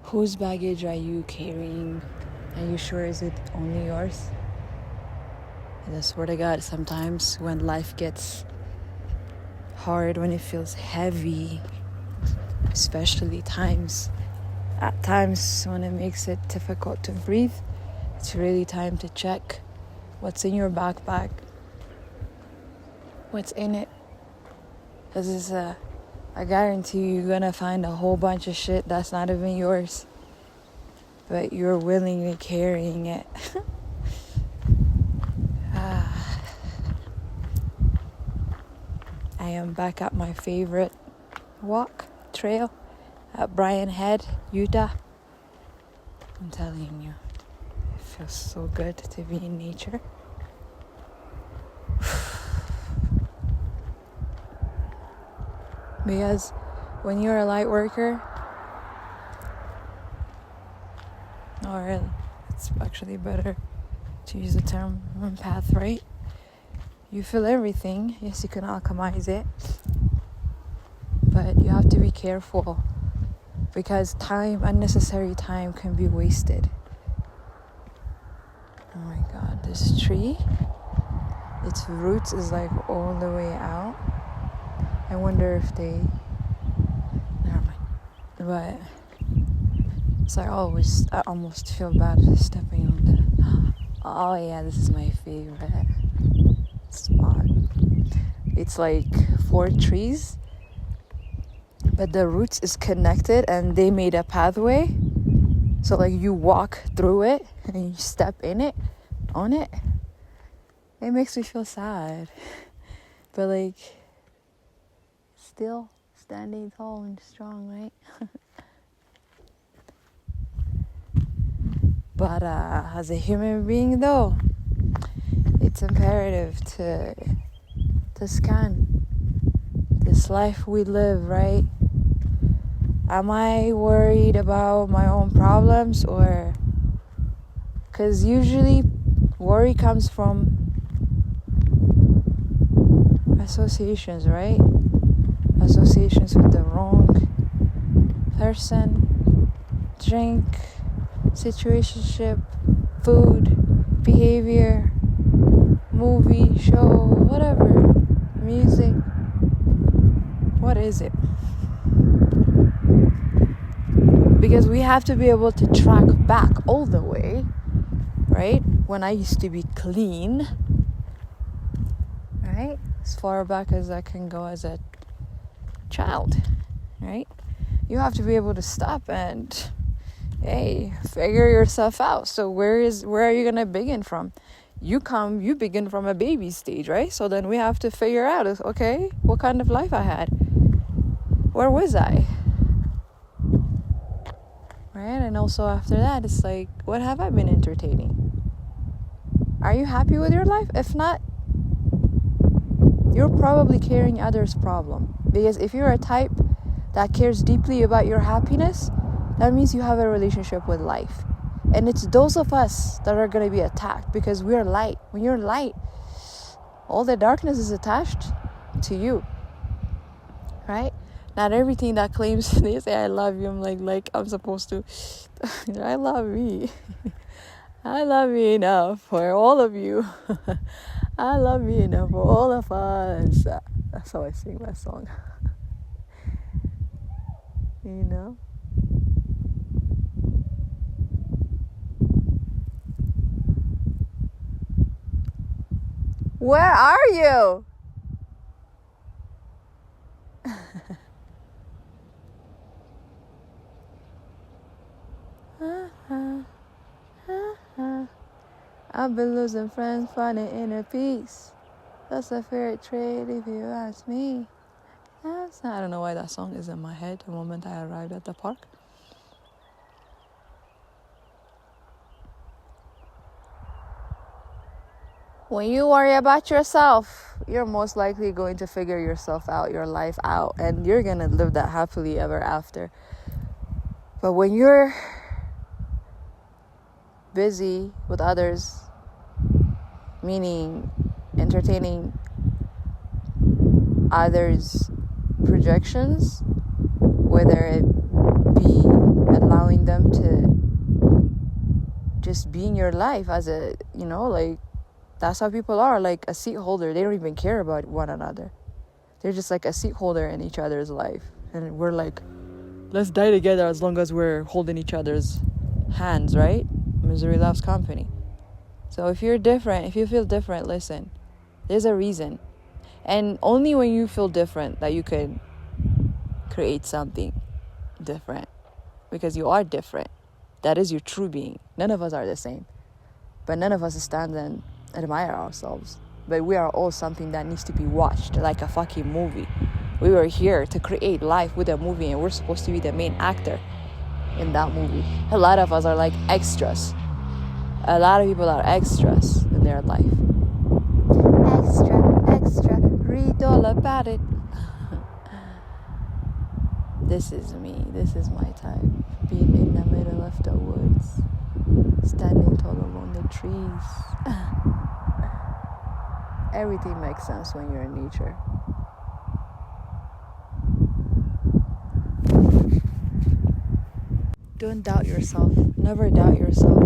Whose baggage are you carrying? Are you sure is it only yours? And I swear to God, sometimes when life gets hard, when it feels heavy, especially at times when it makes it difficult to breathe, it's really time to check what's in your backpack, what's in it. Because I guarantee you're gonna find a whole bunch of shit that's not even yours, but you're willingly carrying it. I am back at my favorite trail at Brian Head, Utah. I'm telling you, it feels so good to be in nature. Because when you're a light worker, or it's actually better to use the term empath, right? You feel everything. Yes, you can alchemize it, but you have to be careful because unnecessary time can be wasted. Oh my God, this tree, its roots is like all the way out. I wonder if never mind. But it's like I almost feel bad stepping on oh yeah, this is my favorite spot. It's like 4 trees, but the roots is connected and they made a pathway. So like you walk through it and you step on it. It makes me feel sad. But like still standing tall and strong, right? But as a human being though, it's imperative to scan this life we live, right? Am I worried about my own problems, or because usually worry comes from associations, right? Associations with the wrong person, drink, situationship, food, behavior, movie, show, whatever, music. What is it? Because we have to be able to track back all the way, right? When I used to be clean, right? As far back as I can go as a child, right? You have to be able to stop and, figure yourself out. So where are you gonna begin from? You begin from a baby stage, right? So then we have to figure out, okay, what kind of life I had? Where was I? Right? And also after that, it's like, what have I been entertaining? Are you happy with your life? If not, you're probably carrying others' problem. Because if you're a type that cares deeply about your happiness, that means you have a relationship with life. And it's those of us that are going to be attacked because we're light. When you're light, all the darkness is attached to you, right? Not everything that claims they say I love you, I'm like I'm supposed to. I love me. I love me enough for all of you. I love me enough for all of us. That's how I sing my song. You know? Where are you? I've been losing friends, finding inner peace. That's a fair trade if you ask me. I don't know why that song is in my head the moment I arrived at the park. When you worry about yourself, you're most likely going to figure yourself out, your life out, and you're going to live that happily ever after. But when you're busy with others, meaning entertaining others' projections, whether it be allowing them just being your life as a, like, that's how people are, like a seat holder. They don't even care about one another. They're just like a seat holder in each other's life. And we're like, let's die together as long as we're holding each other's hands, right? Misery loves company. So if you're different, if you feel different, listen, there's a reason. And only when you feel different that you can create something different. Because you are different. That is your true being. None of us are the same. But none of us stand and admire ourselves. But we are all something that needs to be watched, like a fucking movie. We were here to create life with a movie, and we're supposed to be the main actor in that movie. A lot of us are like extras. A lot of people are extras in their life. Extra, read all about it. This is me. This is my type. Being in the middle of the woods, standing tall among the trees. Everything makes sense when you're in nature. Don't doubt yourself. Never doubt yourself.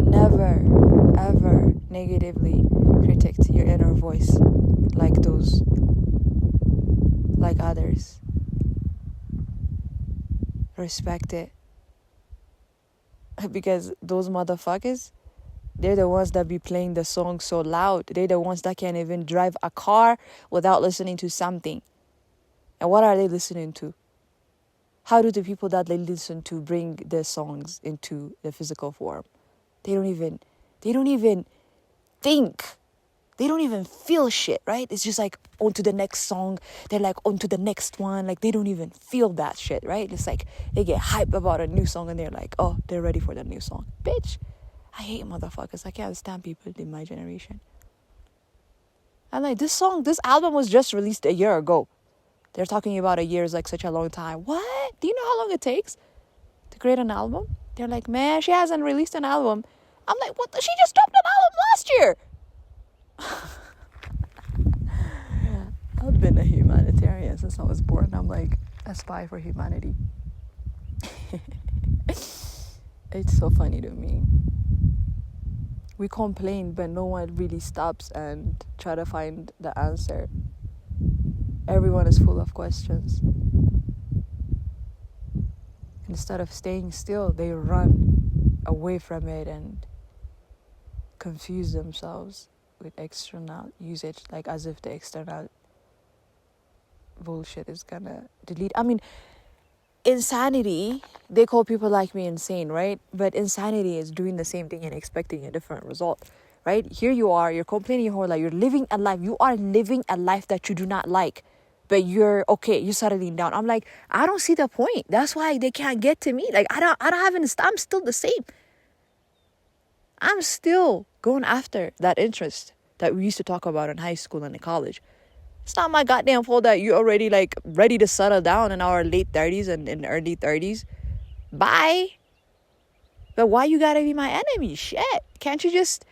Never, ever negatively critique your inner voice like others. Respect it. Because those motherfuckers, they're the ones that be playing the song so loud. They're the ones that can't even drive a car without listening to something. And what are they listening to? How do the people that they listen to bring their songs into the physical form? They don't even think. They don't even feel shit, right? It's just like on to the next song. They're like on to the next one. Like they don't even feel that shit, right? It's like they get hype about a new song and they're like, oh, they're ready for the new song. Bitch, I hate motherfuckers. I can't stand people in my generation. I'm like, this album was just released a year ago. They're talking about a year is like such a long time. What? Do you know how long it takes to create an album? They're like, man, she hasn't released an album. I'm like, what? She just dropped an album last year. I've been a humanitarian since I was born. I'm like a spy for humanity. It's so funny to me. We complain, but no one really stops and try to find the answer. Everyone is full of questions. Instead of staying still, they run away from it and confuse themselves with external usage, like as if the external bullshit is gonna delete. I mean, insanity, they call people like me insane, right? But insanity is doing the same thing and expecting a different result, right? Here you are, you're complaining your whole life, you're living a life, you are living a life that you do not like, but you're okay, you're settling down. I'm like, I don't see the point. That's why they can't get to me. Like, I'm still the same. I'm still going after that interest that we used to talk about in high school and in college. It's not my goddamn fault that you're already like ready to settle down in our late 30s and in early 30s. Bye. But why you gotta be my enemy? Shit. Can't you just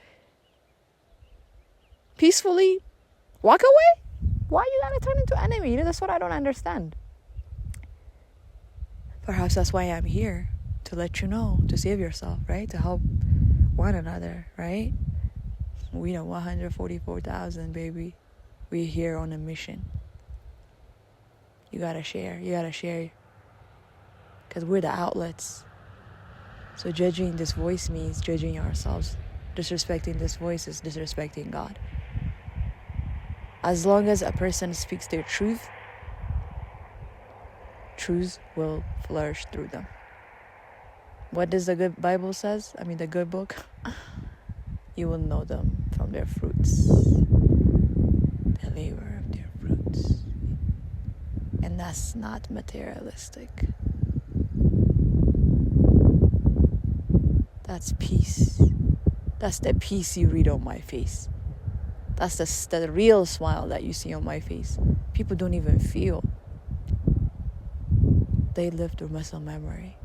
peacefully walk away? Why you gotta turn into enemy? That's what I don't understand. Perhaps that's why I'm here. To let you know. To save yourself, right? To help one another, right? We know 144,000, baby. We're here on a mission. You gotta share. Because we're the outlets. So judging this voice means judging ourselves. Disrespecting this voice is disrespecting God. As long as a person speaks their truth will flourish through them. What does the good Bible says? The good book? You will know them from their fruits. The labor of their fruits. And that's not materialistic. That's peace. That's the peace you read on my face. That's the real smile that you see on my face. People don't even feel. They live through muscle memory.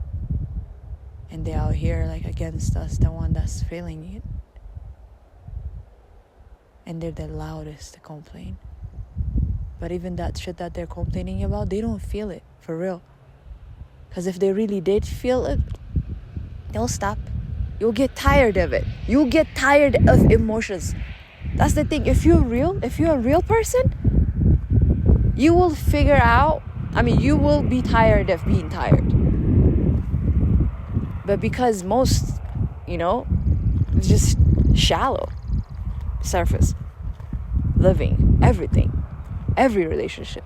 And they out here like against us, the one that's feeling it. And they're the loudest to complain. But even that shit that they're complaining about, they don't feel it, for real. Because if they really did feel it, they'll stop. You'll get tired of it. You'll get tired of emotions. That's the thing. If you're a real person, you will figure out, you will be tired of being tired. But because most, it's just shallow, surface, living, everything, every relationship.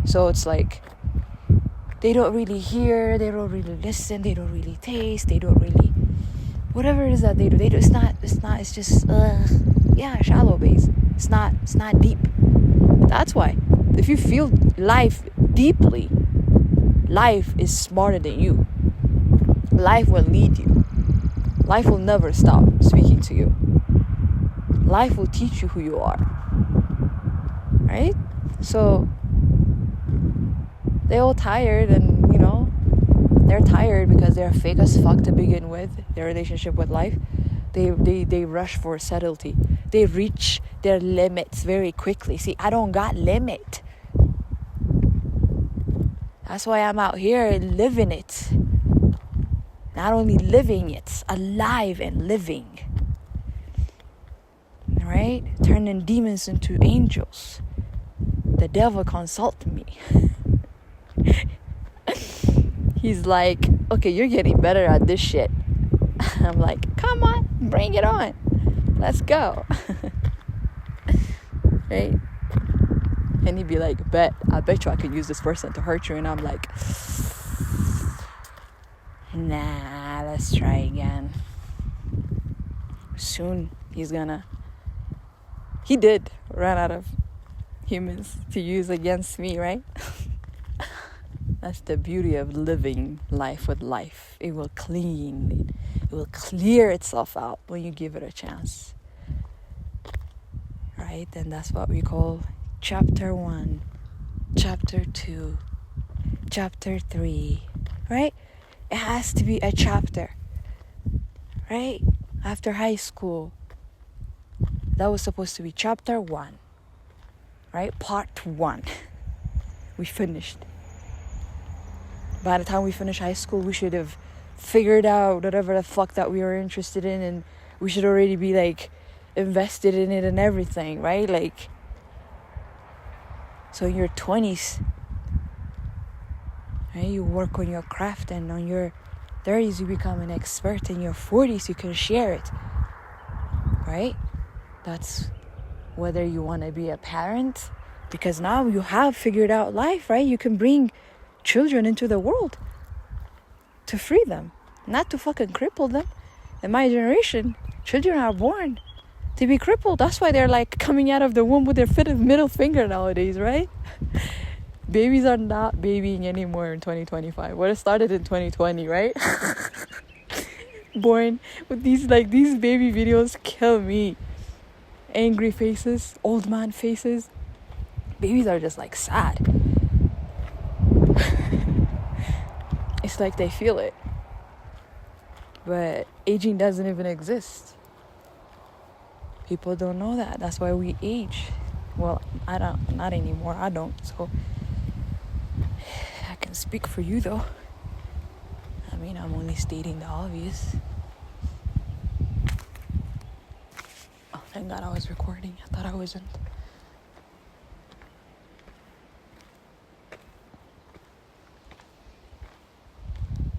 So it's like, they don't really hear, they don't really listen, they don't really taste, they don't really, whatever it is that they do, it's just, shallow base. It's not deep. That's why. If you feel life deeply, life is smarter than you. Life will lead you. Life will never stop speaking to you. Life will teach you who you are. Right? So, they're all tired and, they're tired because they're fake as fuck to begin with, their relationship with life. They rush for subtlety. They reach their limits very quickly. See, I don't got limit. That's why I'm out here living it. Not only living it, alive and living. Right? Turning demons into angels. The devil consult me. He's like, okay, you're getting better at this shit. I'm like, come on, bring it on. Let's go. Right? And he'd be like, I bet you I could use this person to hurt you. And I'm like, nah, let's try again. Soon he did run out of humans to use against me, right? That's the beauty of living life with life. It will clear itself out when you give it a chance. Right? And that's what we call chapter 1, chapter 2, chapter 3. Right? It has to be a chapter. Right? After high school, that was supposed to be chapter 1. Right? Part 1. We finished. By the time we finish high school, we should have figured out whatever the fuck that we were interested in, and we should already be like invested in it and everything, right? Like, so in your 20s, right, you work on your craft, and on your 30s you become an expert, in your 40s you can share it, right? That's whether you want to be a parent, because now you have figured out life, right? You can bring children into the world to free them, not to fucking cripple them. In my generation, children are born to be crippled. That's why they're like coming out of the womb with their middle finger nowadays, right? Babies are not babying anymore in 2025. What it started in 2020, right? Born with these baby videos kill me. Angry faces, old man faces. Babies are just like sad. It's like they feel it. But aging doesn't even exist. People don't know that. That's why we age. Well, not anymore. I don't. So I can speak for you though. I'm only stating the obvious. Oh, thank God I was recording. I thought I wasn't.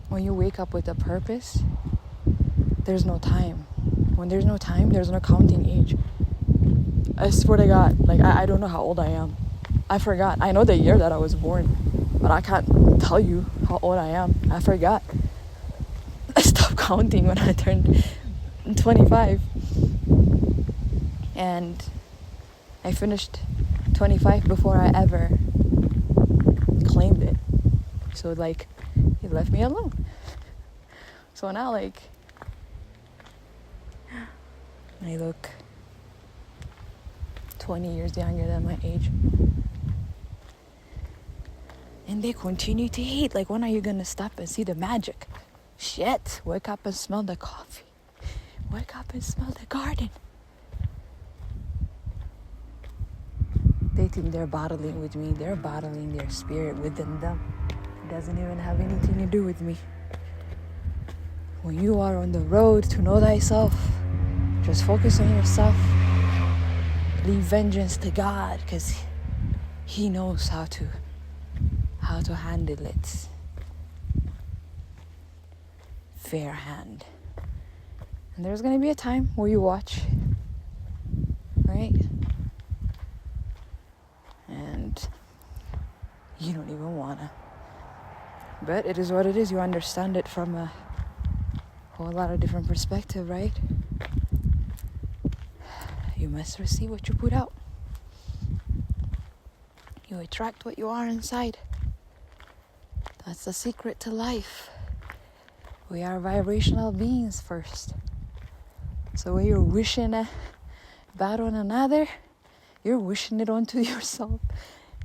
When you wake up with a purpose, there's no time. When there's no time, there's no counting age. I swear to God, I don't know how old I am. I forgot. I know the year that I was born, but I can't tell you how old I am. I forgot. I stopped counting when I turned 25. And I finished 25 before I ever claimed it. So he left me alone. So now I look 20 years younger than my age. And they continue to hate. When are you gonna stop and see the magic? Shit, wake up and smell the coffee. Wake up and smell the garden. They think they're battling with me. They're battling their spirit within them. It doesn't even have anything to do with me. When you are on the road to know thyself, just focus on yourself. Leave vengeance to God, because He knows how to handle it. Fair hand. And there's going to be a time where you watch, right? And you don't even want to. But it is what it is. You understand it from a whole lot of different perspective, right? You must receive what you put out. You attract what you are inside. That's the secret to life. We are vibrational beings first. So when you're wishing bad on another, you're wishing it onto yourself.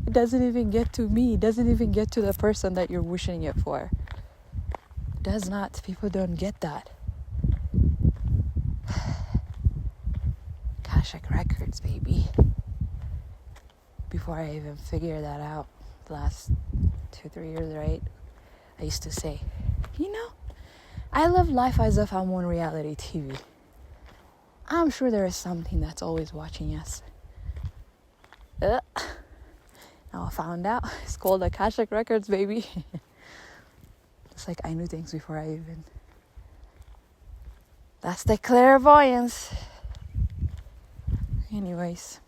It doesn't even get to me. It doesn't even get to the person that you're wishing it for. It does not. People don't get that. Akashic Records, baby. Before I even figured that out, the last 2-3 years, right? I used to say, I live life as if I'm on reality TV. I'm sure there is something that's always watching us. Now I found out it's called Akashic Records, baby. It's like I knew things before I even. That's the clairvoyance. Anyways,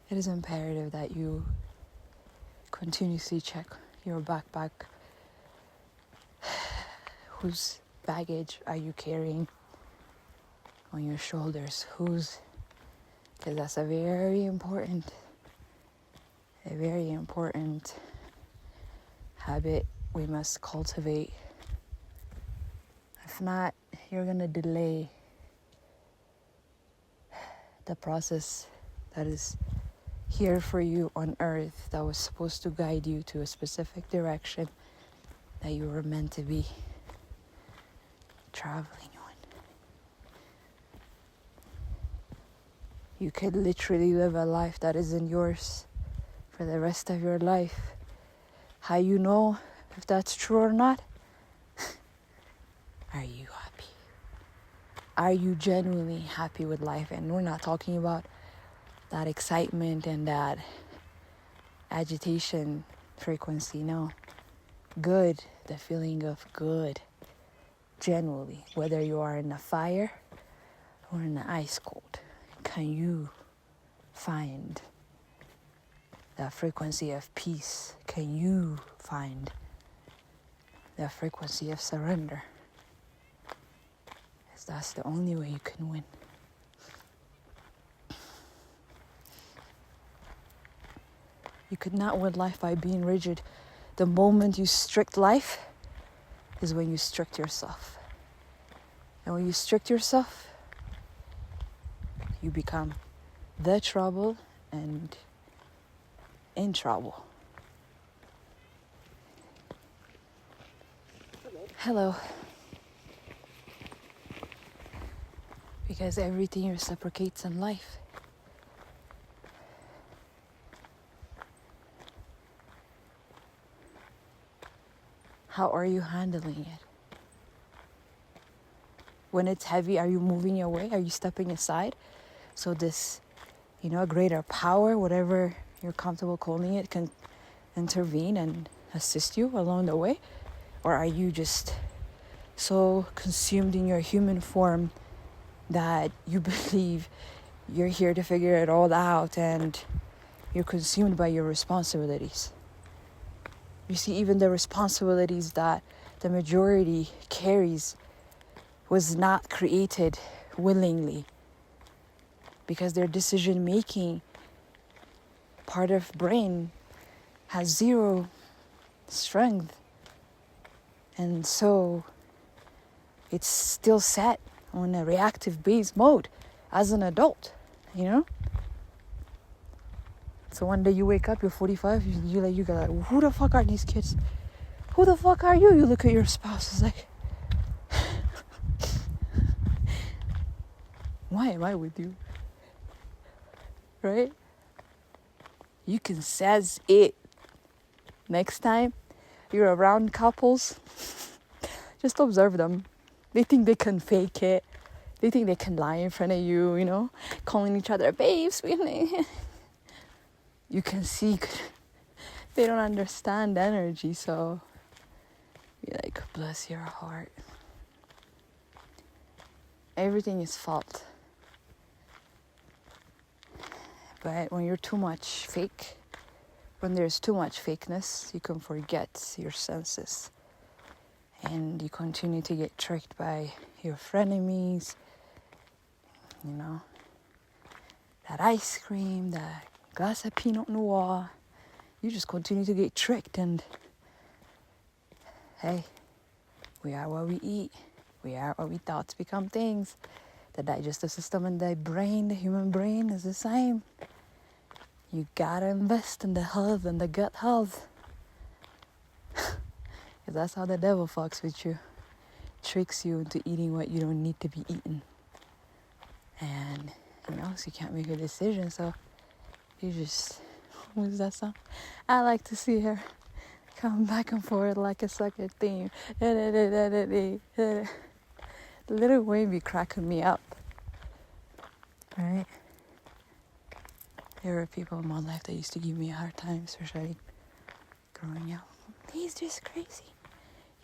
it is imperative that you continuously check your backpack. Whose baggage are you carrying on your shoulders? Because that's a very important habit we must cultivate. If not, you're going to delay the process that is here for you on earth, that was supposed to guide you to a specific direction that you were meant to be traveling on. You could literally live a life that isn't yours for the rest of your life. How you know if that's true or not? Are you happy? Are you genuinely happy with life? And we're not talking about that excitement and that agitation frequency, no. Good, the feeling of good, genuinely, whether you are in the fire or in the ice cold. Can you find that frequency of peace? Can you find that frequency of surrender? Because that's the only way you can win. You could not win life by being rigid. The moment you strict life is when you strict yourself. And when you strict yourself, you become the trouble and in trouble. Hello. Because everything reciprocates in life. How are you handling it? When it's heavy, are you moving away? Are you stepping aside? So this, a greater power, whatever you're comfortable calling it, can intervene and assist you along the way? Or are you just so consumed in your human form that you believe you're here to figure it all out and you're consumed by your responsibilities? You see, even the responsibilities that the majority carries was not created willingly, because their decision-making part of brain has zero strength. And so it's still set on a reactive base mode as an adult, So one day you wake up, you're 45, you go like, who the fuck are these kids? Who the fuck are you? You look at your spouse, it's like, why am I with you? Right? You can says it. Next time, you're around couples, just observe them. They think they can fake it. They think they can lie in front of you, you know, calling each other babes. You can see they don't understand energy, so be like, bless your heart. Everything is fault. But when you're too much fake, when there's too much fakeness, you can forget your senses. And you continue to get tricked by your frenemies, you know, that ice cream, that glass of Pinot Noir. You just continue to get tricked, and hey, we are what we eat. We are what we thoughts become things. The digestive system and the brain, the human brain is the same. You gotta invest in the health and the gut health. Because that's how the devil fucks with you. Tricks you into eating what you don't need to be eating. And, you know, so you can't make a decision. So you just, what is that song? I like to see her come back and forth like a sucker theme. Little Wayne be cracking me up. Right? There were people in my life that used to give me a hard time, especially growing up. He's just crazy.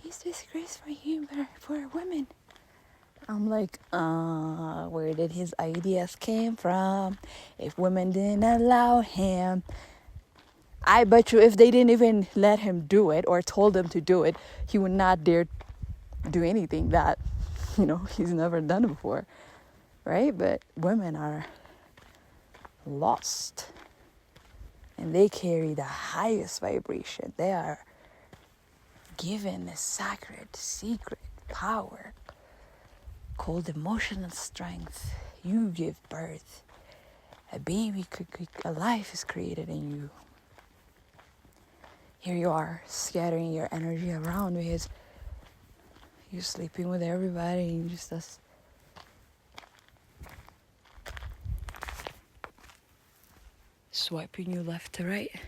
He's disgrace for women. I'm like, where did his ideas came from? If women didn't allow him, I bet you if they didn't even let him do it or told him to do it, he would not dare do anything that, you know, he's never done before, right? But women are lost, and they carry the highest vibration. They are given a sacred, secret power called emotional strength. You give birth. A life is created in you. Here you are, scattering your energy around because you're sleeping with everybody and just us. Swiping you left to right.